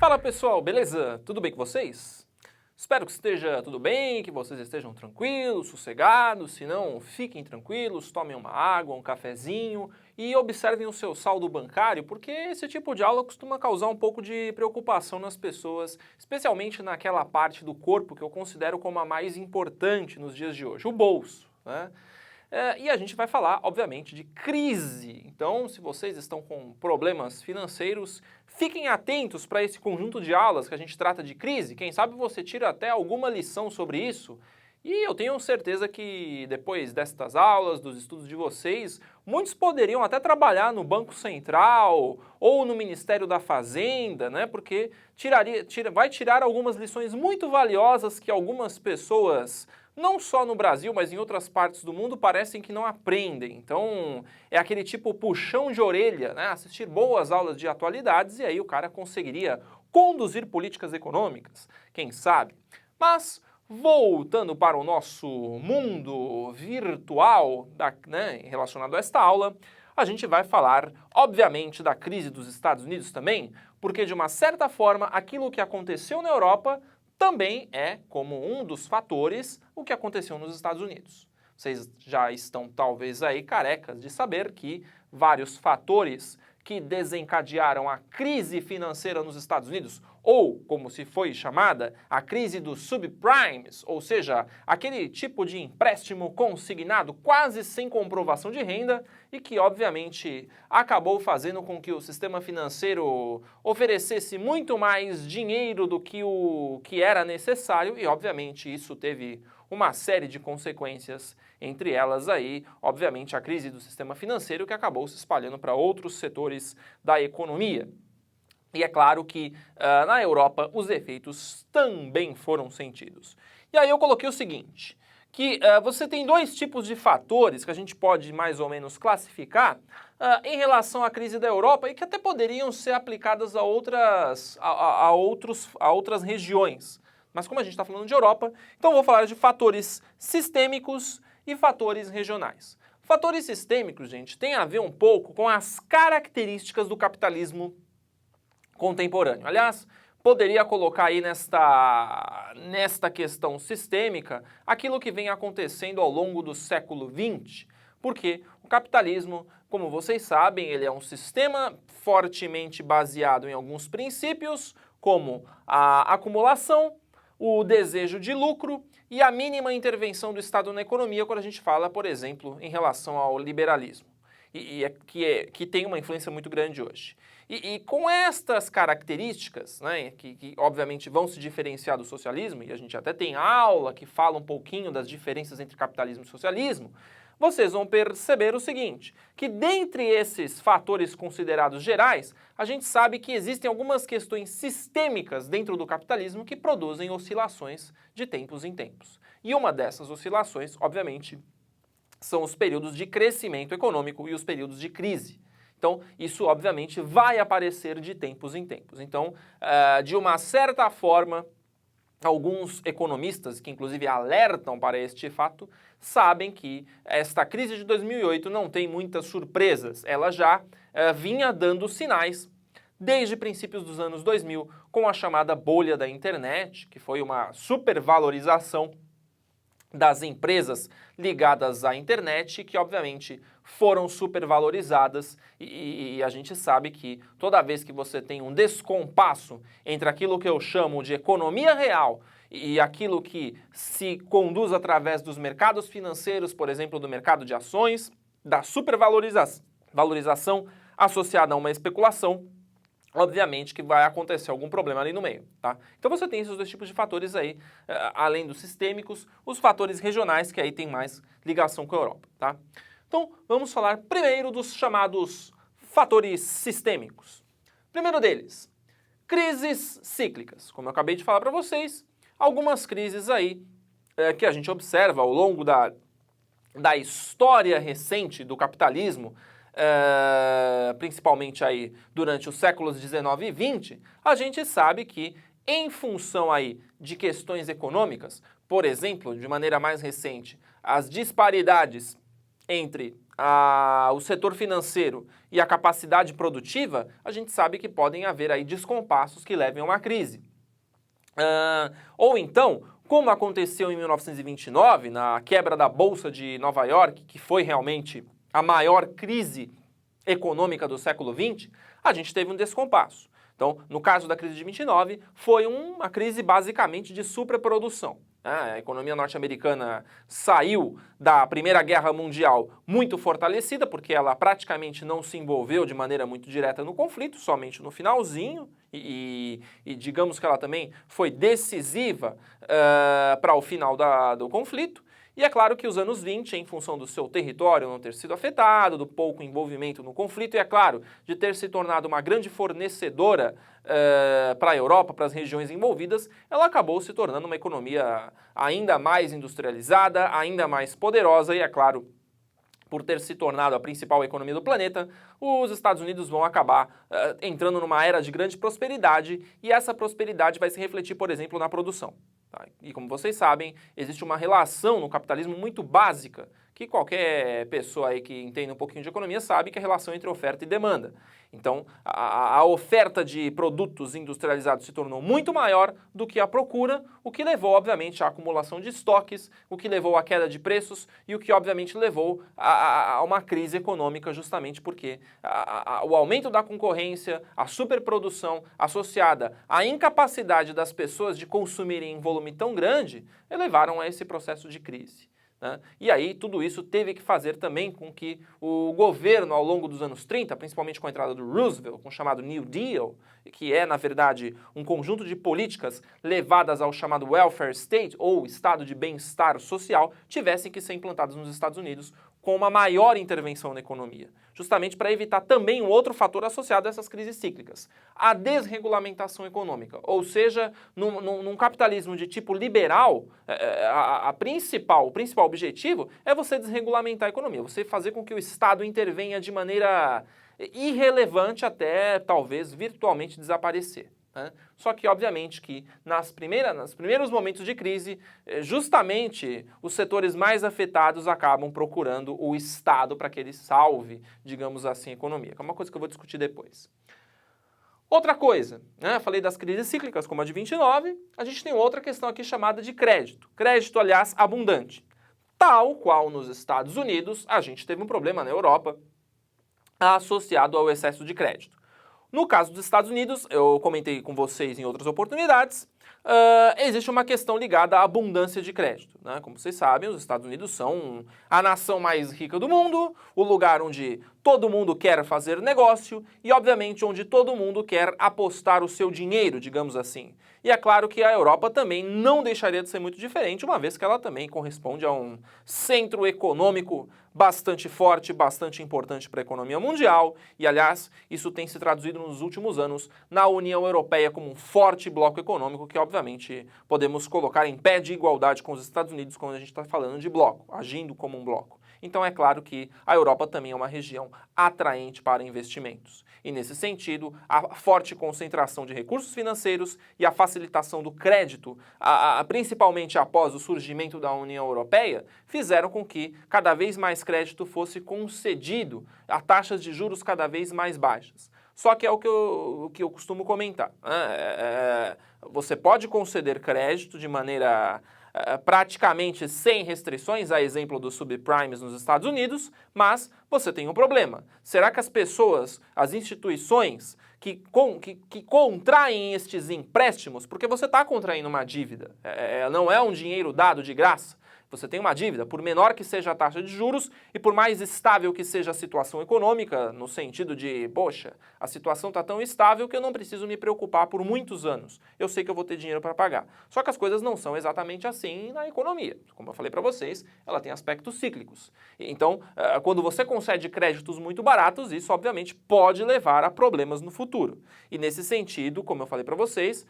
Fala pessoal, beleza? Tudo bem com vocês? Espero que esteja tudo bem, que vocês estejam tranquilos, sossegados, se não, fiquem tranquilos, tomem uma água, um cafezinho e observem o seu saldo bancário, porque esse tipo de aula costuma causar um pouco de preocupação nas pessoas, especialmente naquela parte do corpo que eu considero como a mais importante nos dias de hoje, o bolso, né? E a gente vai falar, obviamente, de crise. Então, se vocês estão com problemas financeiros, fiquem atentos para esse conjunto de aulas que a gente trata de crise. Quem sabe você tira até alguma lição sobre isso. E eu tenho certeza que depois destas aulas, dos estudos de vocês, muitos poderiam até trabalhar no Banco Central ou no Ministério da Fazenda, né? Porque vai tirar algumas lições muito valiosas que algumas pessoas, não só no Brasil, mas em outras partes do mundo, parecem que não aprendem. Então, é aquele tipo puxão de orelha, né? Assistir boas aulas de atualidades e aí o cara conseguiria conduzir políticas econômicas, quem sabe? Mas, voltando para o nosso mundo virtual, relacionado a esta aula, a gente vai falar, obviamente, da crise dos Estados Unidos também, porque, de uma certa forma, aquilo que aconteceu na Europa também é, como um dos fatores, o que aconteceu nos Estados Unidos. Vocês já estão talvez aí carecas de saber que vários fatores que desencadearam a crise financeira nos Estados Unidos, ou, como se foi chamada, a crise dos subprimes, ou seja, aquele tipo de empréstimo consignado quase sem comprovação de renda e que, obviamente, acabou fazendo com que o sistema financeiro oferecesse muito mais dinheiro do que o que era necessário e, obviamente, isso teve uma série de consequências, entre elas aí, obviamente, a crise do sistema financeiro que acabou se espalhando para outros setores da economia. E é claro que na Europa os efeitos também foram sentidos. E aí eu coloquei o seguinte, que você tem dois tipos de fatores que a gente pode mais ou menos classificar em relação à crise da Europa e que até poderiam ser aplicadas a outras regiões. Mas como a gente está falando de Europa, então eu vou falar de fatores sistêmicos e fatores regionais. Fatores sistêmicos, gente, tem a ver um pouco com as características do capitalismo contemporâneo. Aliás, poderia colocar aí nesta questão sistêmica aquilo que vem acontecendo ao longo do século XX, porque o capitalismo, como vocês sabem, ele é um sistema fortemente baseado em alguns princípios, como a acumulação, o desejo de lucro e a mínima intervenção do Estado na economia quando a gente fala, por exemplo, em relação ao liberalismo, que tem uma influência muito grande hoje. E com estas características, né, que obviamente vão se diferenciar do socialismo, e a gente até tem aula que fala um pouquinho das diferenças entre capitalismo e socialismo, vocês vão perceber o seguinte, que dentre esses fatores considerados gerais, a gente sabe que existem algumas questões sistêmicas dentro do capitalismo que produzem oscilações de tempos em tempos. E uma dessas oscilações, obviamente, são os períodos de crescimento econômico e os períodos de crise. Então, isso obviamente vai aparecer de tempos em tempos. Então, de uma certa forma, alguns economistas, que inclusive alertam para este fato, sabem que esta crise de 2008 não tem muitas surpresas. Ela já vinha dando sinais desde princípios dos anos 2000, com a chamada bolha da internet, que foi uma supervalorização das empresas ligadas à internet, que obviamente foram supervalorizadas e a gente sabe que toda vez que você tem um descompasso entre aquilo que eu chamo de economia real e aquilo que se conduz através dos mercados financeiros, por exemplo, do mercado de ações, da supervalorização associada a uma especulação, obviamente que vai acontecer algum problema ali no meio, tá? Então você tem esses dois tipos de fatores aí, além dos sistêmicos, os fatores regionais que aí tem mais ligação com a Europa, tá? Então vamos falar primeiro dos chamados fatores sistêmicos. Primeiro deles, crises cíclicas. Como eu acabei de falar para vocês, algumas crises aí que a gente observa ao longo da história recente do capitalismo, principalmente aí durante os séculos 19 e 20, a gente sabe que em função aí de questões econômicas, por exemplo, de maneira mais recente, as disparidades entre o setor financeiro e a capacidade produtiva, a gente sabe que podem haver aí descompassos que levem a uma crise. Ou então, como aconteceu em 1929, na quebra da Bolsa de Nova York, que foi realmente a maior crise econômica do século XX, a gente teve um descompasso. Então, no caso da crise de 29, foi uma crise basicamente de superprodução. A economia norte-americana saiu da Primeira Guerra Mundial muito fortalecida, porque ela praticamente não se envolveu de maneira muito direta no conflito, somente no finalzinho, e digamos que ela também foi decisiva para o final do conflito. E é claro que os anos 20, em função do seu território não ter sido afetado, do pouco envolvimento no conflito, e é claro, de ter se tornado uma grande fornecedora para a Europa, para as regiões envolvidas, ela acabou se tornando uma economia ainda mais industrializada, ainda mais poderosa, e é claro, por ter se tornado a principal economia do planeta, os Estados Unidos vão acabar entrando numa era de grande prosperidade, e essa prosperidade vai se refletir, por exemplo, na produção. Tá? E como vocês sabem, existe uma relação no capitalismo muito básica, que qualquer pessoa aí que entende um pouquinho de economia sabe que é a relação entre oferta e demanda. Então, a oferta de produtos industrializados se tornou muito maior do que a procura, o que levou, obviamente, à acumulação de estoques, o que levou à queda de preços e o que, obviamente, levou a uma crise econômica, justamente porque o aumento da concorrência, a superprodução associada à incapacidade das pessoas de consumirem em volume tão grande, levaram a esse processo de crise. E aí tudo isso teve que fazer também com que o governo ao longo dos anos 30, principalmente com a entrada do Roosevelt, com o chamado New Deal, que é na verdade um conjunto de políticas levadas ao chamado welfare state, ou estado de bem-estar social, tivessem que ser implantadas nos Estados Unidos com uma maior intervenção na economia, justamente para evitar também um outro fator associado a essas crises cíclicas, a desregulamentação econômica, ou seja, num capitalismo de tipo liberal, o principal objetivo é você desregulamentar a economia, você fazer com que o Estado intervenha de maneira irrelevante até talvez virtualmente desaparecer. Só que, obviamente, que nos primeiros momentos de crise, justamente os setores mais afetados acabam procurando o Estado para que ele salve, digamos assim, a economia, que é uma coisa que eu vou discutir depois. Outra coisa, falei das crises cíclicas, como a de 29, a gente tem outra questão aqui chamada de crédito. Crédito, aliás, abundante. Tal qual nos Estados Unidos, a gente teve um problema na Europa associado ao excesso de crédito. No caso dos Estados Unidos, eu comentei com vocês em outras oportunidades, existe uma questão ligada à abundância de crédito. Como vocês sabem, os Estados Unidos são a nação mais rica do mundo, o lugar onde todo mundo quer fazer negócio e, obviamente, onde todo mundo quer apostar o seu dinheiro, digamos assim. E é claro que a Europa também não deixaria de ser muito diferente, uma vez que ela também corresponde a um centro econômico bastante forte, bastante importante para a economia mundial, e aliás, isso tem se traduzido nos últimos anos na União Europeia como um forte bloco econômico que obviamente podemos colocar em pé de igualdade com os Estados Unidos quando a gente está falando de bloco, agindo como um bloco. Então é claro que a Europa também é uma região atraente para investimentos. E nesse sentido, a forte concentração de recursos financeiros e a facilitação do crédito, principalmente após o surgimento da União Europeia, fizeram com que cada vez mais crédito fosse concedido a taxas de juros cada vez mais baixas. Só que é o que eu costumo comentar. Você pode conceder crédito de maneira praticamente sem restrições, a exemplo dos subprimes nos Estados Unidos, mas você tem um problema. Será que as pessoas, as instituições que contraem estes empréstimos, porque você está contraindo uma dívida, não é um dinheiro dado de graça, você tem uma dívida, por menor que seja a taxa de juros e por mais estável que seja a situação econômica, no sentido de, poxa, a situação está tão estável que eu não preciso me preocupar por muitos anos. Eu sei que eu vou ter dinheiro para pagar. Só que as coisas não são exatamente assim na economia. Como eu falei para vocês, ela tem aspectos cíclicos. Então, quando você concede créditos muito baratos, isso obviamente pode levar a problemas no futuro. E nesse sentido, como eu falei para vocês,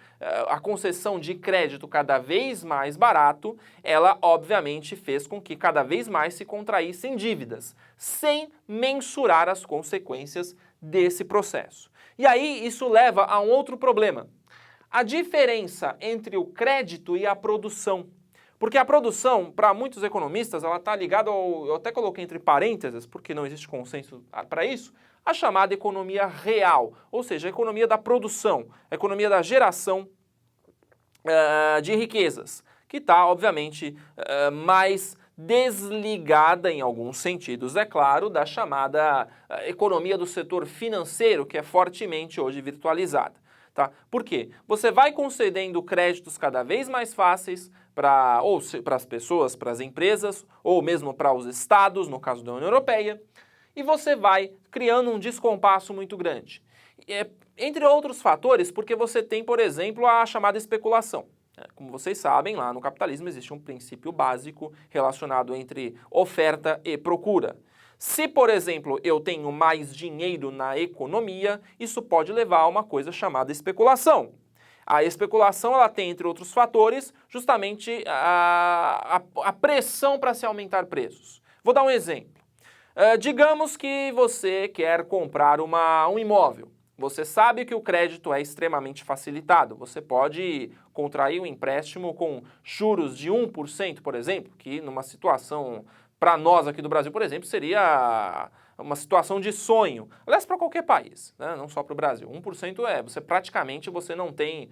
a concessão de crédito cada vez mais barato, ela obviamente fez com que cada vez mais se contraíssem dívidas, sem mensurar as consequências desse processo. E aí isso leva a um outro problema. A diferença entre o crédito e a produção. Porque a produção, para muitos economistas, ela está ligada ao, eu até coloquei entre parênteses, porque não existe consenso para isso, a chamada economia real, ou seja, a economia da produção, a economia da geração de riquezas, que está, obviamente, mais desligada, em alguns sentidos, é claro, da chamada economia do setor financeiro, que é fortemente hoje virtualizada. Tá? Por quê? Você vai concedendo créditos cada vez mais fáceis para as pessoas, para as empresas, ou mesmo para os estados, no caso da União Europeia, e você vai criando um descompasso muito grande. Entre outros fatores, porque você tem, por exemplo, a chamada especulação. Como vocês sabem, lá no capitalismo existe um princípio básico relacionado entre oferta e procura. Se, por exemplo, eu tenho mais dinheiro na economia, isso pode levar a uma coisa chamada especulação. A especulação ela tem, entre outros fatores, justamente a pressão para se aumentar preços. Vou dar um exemplo. Digamos que você quer comprar um imóvel. Você sabe que o crédito é extremamente facilitado. Você pode contrair um empréstimo com juros de 1%, por exemplo, que numa situação, para nós aqui do Brasil, por exemplo, seria uma situação de sonho. Aliás, para qualquer país, né? Não só para o Brasil. 1% você não tem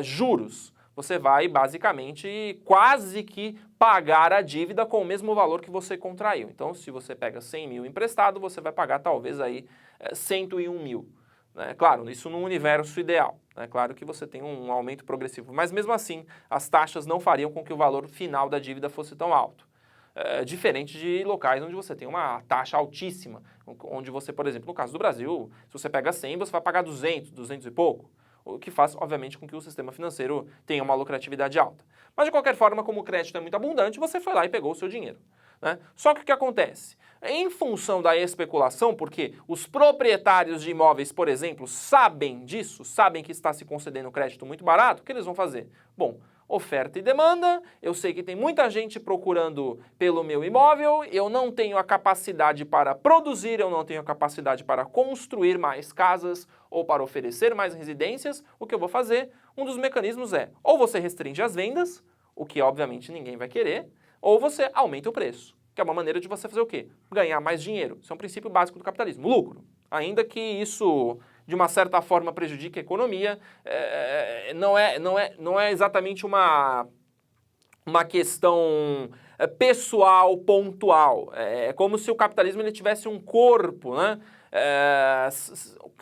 juros. Você vai basicamente quase que pagar a dívida com o mesmo valor que você contraiu. Então, se você pega 100 mil emprestado, você vai pagar talvez aí 101 mil. Claro, isso no universo ideal. Claro que você tem um aumento progressivo, mas mesmo assim as taxas não fariam com que o valor final da dívida fosse tão alto. Diferente de locais onde você tem uma taxa altíssima, onde você, por exemplo, no caso do Brasil, se você pega 100, você vai pagar 200, 200 e pouco, o que faz, obviamente, com que o sistema financeiro tenha uma lucratividade alta. Mas, de qualquer forma, como o crédito é muito abundante, você foi lá e pegou o seu dinheiro. Só que o que acontece? Em função da especulação, porque os proprietários de imóveis, por exemplo, sabem disso, sabem que está se concedendo crédito muito barato, o que eles vão fazer? Bom, oferta e demanda, eu sei que tem muita gente procurando pelo meu imóvel, eu não tenho a capacidade para produzir, eu não tenho a capacidade para construir mais casas ou para oferecer mais residências, o que eu vou fazer? Um dos mecanismos é, ou você restringe as vendas, o que obviamente ninguém vai querer, ou você aumenta o preço, que é uma maneira de você fazer o quê? Ganhar mais dinheiro. Isso é um princípio básico do capitalismo, lucro. Ainda que isso, de uma certa forma, prejudique a economia, não é exatamente uma questão pessoal, pontual. É como se o capitalismo ele tivesse um corpo, né?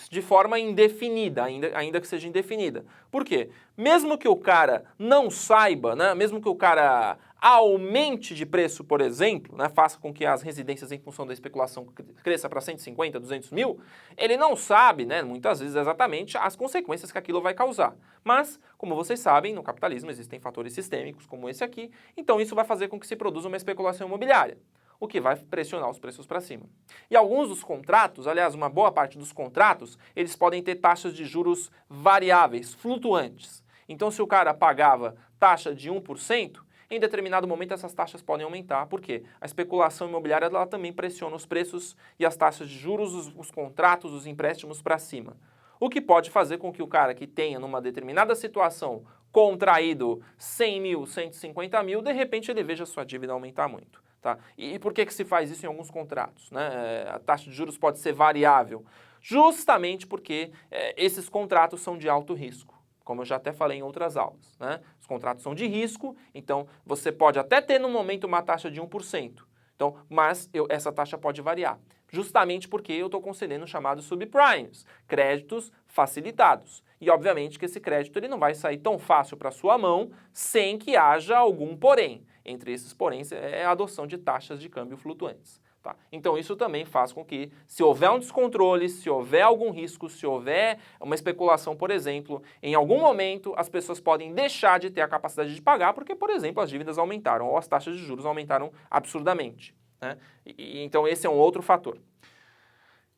De forma indefinida, ainda que seja indefinida. Por quê? Mesmo que o cara não saiba, né? Mesmo que o cara aumente de preço, por exemplo, né, faça com que as residências em função da especulação cresça para 150, 200 mil, ele não sabe, né, muitas vezes exatamente as consequências que aquilo vai causar. Mas, como vocês sabem, no capitalismo existem fatores sistêmicos como esse aqui, então isso vai fazer com que se produza uma especulação imobiliária, o que vai pressionar os preços para cima. E alguns dos contratos, aliás, uma boa parte dos contratos, eles podem ter taxas de juros variáveis, flutuantes. Então, se o cara pagava taxa de 1%, em determinado momento essas taxas podem aumentar. Por quê? A especulação imobiliária ela também pressiona os preços e as taxas de juros, os contratos, os empréstimos para cima. O que pode fazer com que o cara que tenha numa determinada situação contraído 100 mil, 150 mil, de repente ele veja a sua dívida aumentar muito. Tá? E por que se faz isso em alguns contratos? Né? A taxa de juros pode ser variável. Justamente porque esses contratos são de alto risco. Como eu já até falei em outras aulas, né? Os contratos são de risco, então você pode até ter no momento uma taxa de 1%, então, mas essa taxa pode variar, justamente porque eu estou concedendo os chamados subprimes, créditos facilitados. E obviamente que esse crédito ele não vai sair tão fácil para sua mão sem que haja algum porém. Entre esses poréns é a adoção de taxas de câmbio flutuantes. Tá? Então isso também faz com que, se houver um descontrole, se houver algum risco, se houver uma especulação, por exemplo, em algum momento as pessoas podem deixar de ter a capacidade de pagar porque, por exemplo, as dívidas aumentaram ou as taxas de juros aumentaram absurdamente. Né? Então esse é um outro fator.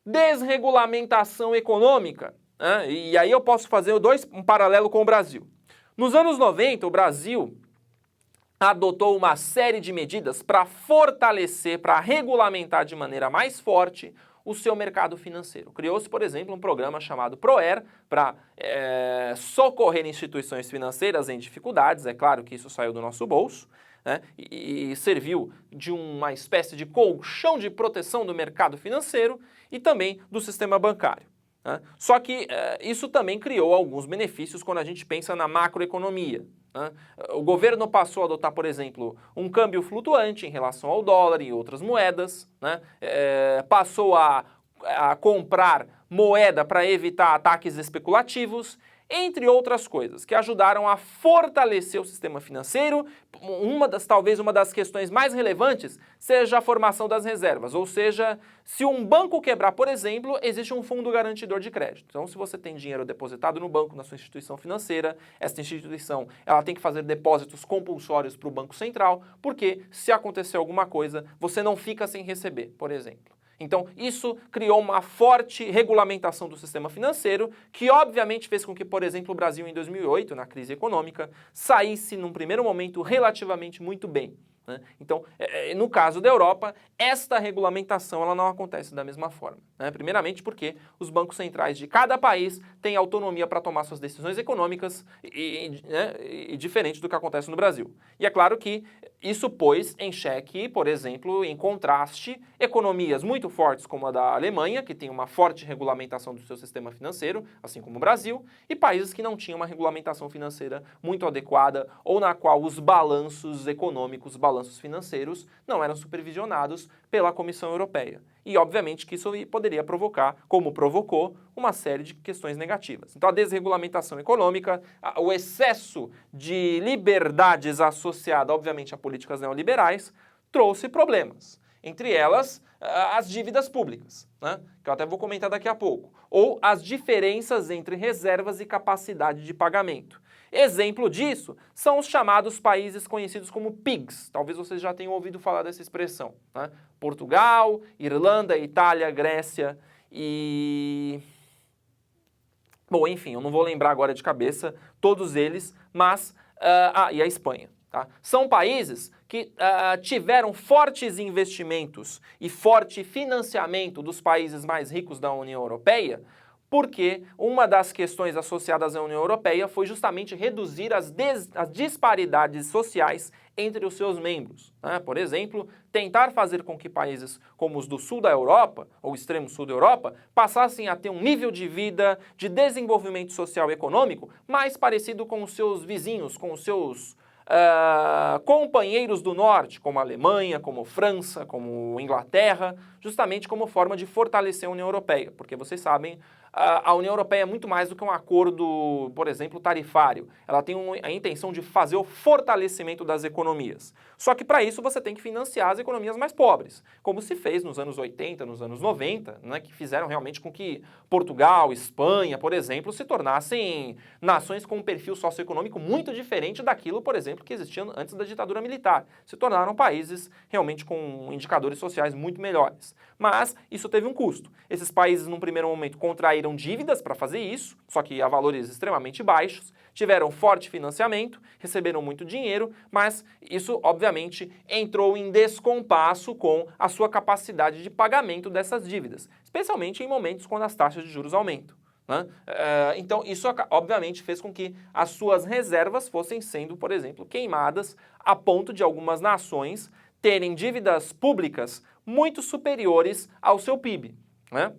Desregulamentação econômica. Né? E aí eu posso fazer um paralelo com o Brasil. Nos anos 90, o Brasil adotou uma série de medidas para fortalecer, para regulamentar de maneira mais forte o seu mercado financeiro. Criou-se, por exemplo, um programa chamado ProER para socorrer instituições financeiras em dificuldades. É claro que isso saiu do nosso bolso, né, e serviu de uma espécie de colchão de proteção do mercado financeiro e também do sistema bancário. Né? Só que isso também criou alguns benefícios quando a gente pensa na macroeconomia. Né? O governo passou a adotar, por exemplo, um câmbio flutuante em relação ao dólar e outras moedas, né? Passou a comprar moeda para evitar ataques especulativos, entre outras coisas, que ajudaram a fortalecer o sistema financeiro. Talvez uma das questões mais relevantes seja a formação das reservas, ou seja, se um banco quebrar, por exemplo, existe um fundo garantidor de crédito. Então, se você tem dinheiro depositado no banco, na sua instituição financeira, essa instituição ela tem que fazer depósitos compulsórios para o Banco Central, porque se acontecer alguma coisa, você não fica sem receber, por exemplo. Então, isso criou uma forte regulamentação do sistema financeiro, que obviamente fez com que, por exemplo, o Brasil em 2008, na crise econômica, saísse num primeiro momento relativamente muito bem. Né? Então, no caso da Europa, esta regulamentação ela não acontece da mesma forma. Né? Primeiramente porque os bancos centrais de cada país têm autonomia para tomar suas decisões econômicas e diferente do que acontece no Brasil. E é claro que isso pôs em xeque, por exemplo, em contraste, economias muito fortes como a da Alemanha, que tem uma forte regulamentação do seu sistema financeiro, assim como o Brasil, e países que não tinham uma regulamentação financeira muito adequada ou na qual os balanços econômicos, balanços financeiros, não eram supervisionados pela Comissão Europeia. E, obviamente, que isso poderia provocar, como provocou, uma série de questões negativas. Então, a desregulamentação econômica, o excesso de liberdades associada, obviamente, a políticas neoliberais, trouxe problemas. Entre elas, as dívidas públicas, né? Que eu até vou comentar daqui a pouco. Ou as diferenças entre reservas e capacidade de pagamento. Exemplo disso são os chamados países conhecidos como PIGS. Talvez vocês já tenham ouvido falar dessa expressão. Né? Portugal, Irlanda, Itália, Grécia e... Bom, enfim, eu não vou lembrar agora de cabeça todos eles, mas... e a Espanha. Tá? São países que tiveram fortes investimentos e forte financiamento dos países mais ricos da União Europeia, porque uma das questões associadas à União Europeia foi justamente reduzir as disparidades sociais entre os seus membros. Né? Por exemplo, tentar fazer com que países como os do sul da Europa, ou extremo sul da Europa, passassem a ter um nível de vida, de desenvolvimento social e econômico mais parecido com os seus vizinhos, com os seus companheiros do norte, como a Alemanha, como França, como Inglaterra, justamente como forma de fortalecer a União Europeia, porque vocês sabem, a União Europeia é muito mais do que um acordo, por exemplo, tarifário. Ela tem a intenção de fazer o fortalecimento das economias. Só que para isso você tem que financiar as economias mais pobres, como se fez nos anos 80, nos anos 90, né, que fizeram realmente com que Portugal, Espanha, por exemplo, se tornassem nações com um perfil socioeconômico muito diferente daquilo, por exemplo, que existia antes da ditadura militar. Se tornaram países realmente com indicadores sociais muito melhores. Mas isso teve um custo. Esses países, num primeiro momento, contraíram dívidas para fazer isso, só que a valores extremamente baixos, tiveram forte financiamento, receberam muito dinheiro, mas isso, obviamente, entrou em descompasso com a sua capacidade de pagamento dessas dívidas, especialmente em momentos quando as taxas de juros aumentam. Né? Então, isso, obviamente, fez com que as suas reservas fossem sendo, por exemplo, queimadas a ponto de algumas nações terem dívidas públicas muito superiores ao seu PIB. Né?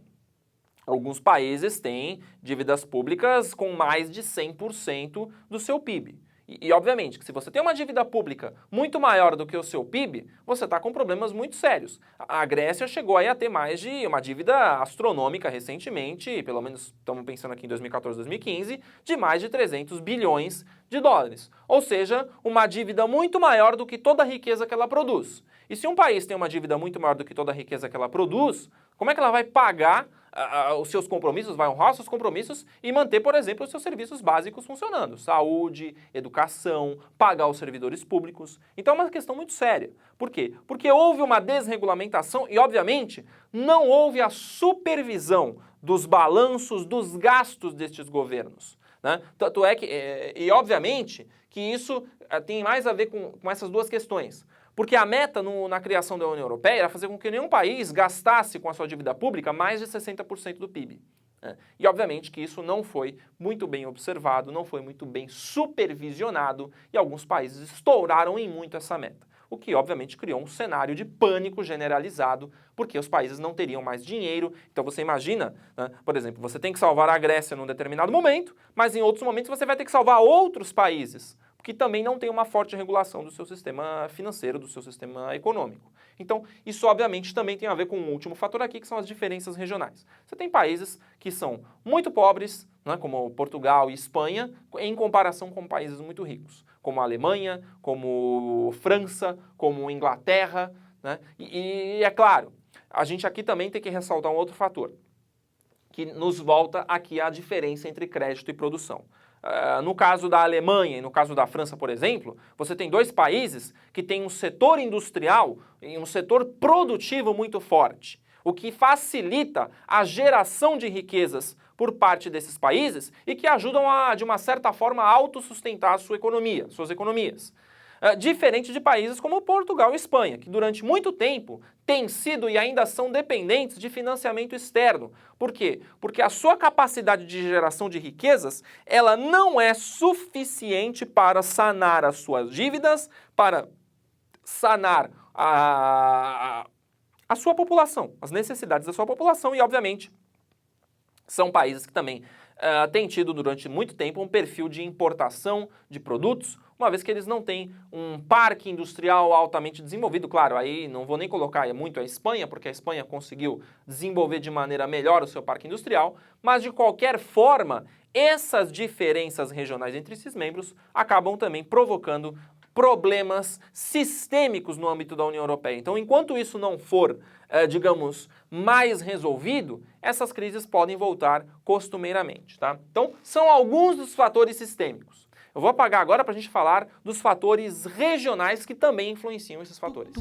Alguns países têm dívidas públicas com mais de 100% do seu PIB. E, obviamente, que se você tem uma dívida pública muito maior do que o seu PIB, você está com problemas muito sérios. A Grécia chegou aí a ter mais de uma dívida astronômica recentemente, pelo menos estamos pensando aqui em 2014, 2015, de mais de 300 bilhões de dólares. Ou seja, uma dívida muito maior do que toda a riqueza que ela produz. E se um país tem uma dívida muito maior do que toda a riqueza que ela produz, como é que ela vai pagar os seus compromissos, vai honrar os seus compromissos e manter, por exemplo, os seus serviços básicos funcionando? Saúde, educação, pagar os servidores públicos. Então é uma questão muito séria. Por quê? Porque houve uma desregulamentação e, obviamente, não houve a supervisão dos balanços dos gastos destes governos. Né? Tanto é que, e obviamente, que isso tem mais a ver com essas duas questões. Porque a meta na criação da União Europeia era fazer com que nenhum país gastasse com a sua dívida pública mais de 60% do PIB. E obviamente que isso não foi muito bem observado, não foi muito bem supervisionado e alguns países estouraram em muito essa meta. O que obviamente criou um cenário de pânico generalizado, porque os países não teriam mais dinheiro. Então você imagina, né, por exemplo, você tem que salvar a Grécia num determinado momento, mas em outros momentos você vai ter que salvar outros países, que também não tem uma forte regulação do seu sistema financeiro, do seu sistema econômico. Então, isso obviamente também tem a ver com um último fator aqui, que são as diferenças regionais. Você tem países que são muito pobres, né, como Portugal e Espanha, em comparação com países muito ricos, como a Alemanha, como França, como Inglaterra, né? E é claro, a gente aqui também tem que ressaltar um outro fator, que nos volta aqui à diferença entre crédito e produção. No caso da Alemanha e no caso da França, por exemplo, você tem dois países que têm um setor industrial e um setor produtivo muito forte, o que facilita a geração de riquezas por parte desses países e que ajudam a, de uma certa forma, a autossustentar a sua economia, suas economias. Diferente de países como Portugal e Espanha, que durante muito tempo têm sido e ainda são dependentes de financiamento externo. Por quê? Porque a sua capacidade de geração de riquezas, ela não é suficiente para sanar as suas dívidas, para sanar a sua população, as necessidades da sua população e, obviamente, são países que também têm tido durante muito tempo um perfil de importação de produtos, uma vez que eles não têm um parque industrial altamente desenvolvido. Claro, aí não vou nem colocar muito a Espanha, porque a Espanha conseguiu desenvolver de maneira melhor o seu parque industrial, mas de qualquer forma, essas diferenças regionais entre esses membros acabam também provocando problemas sistêmicos no âmbito da União Europeia. Então, enquanto isso não for, digamos, mais resolvido, essas crises podem voltar costumeiramente, tá? Então, são alguns dos fatores sistêmicos. Eu vou apagar agora para a gente falar dos fatores regionais que também influenciam esses fatores.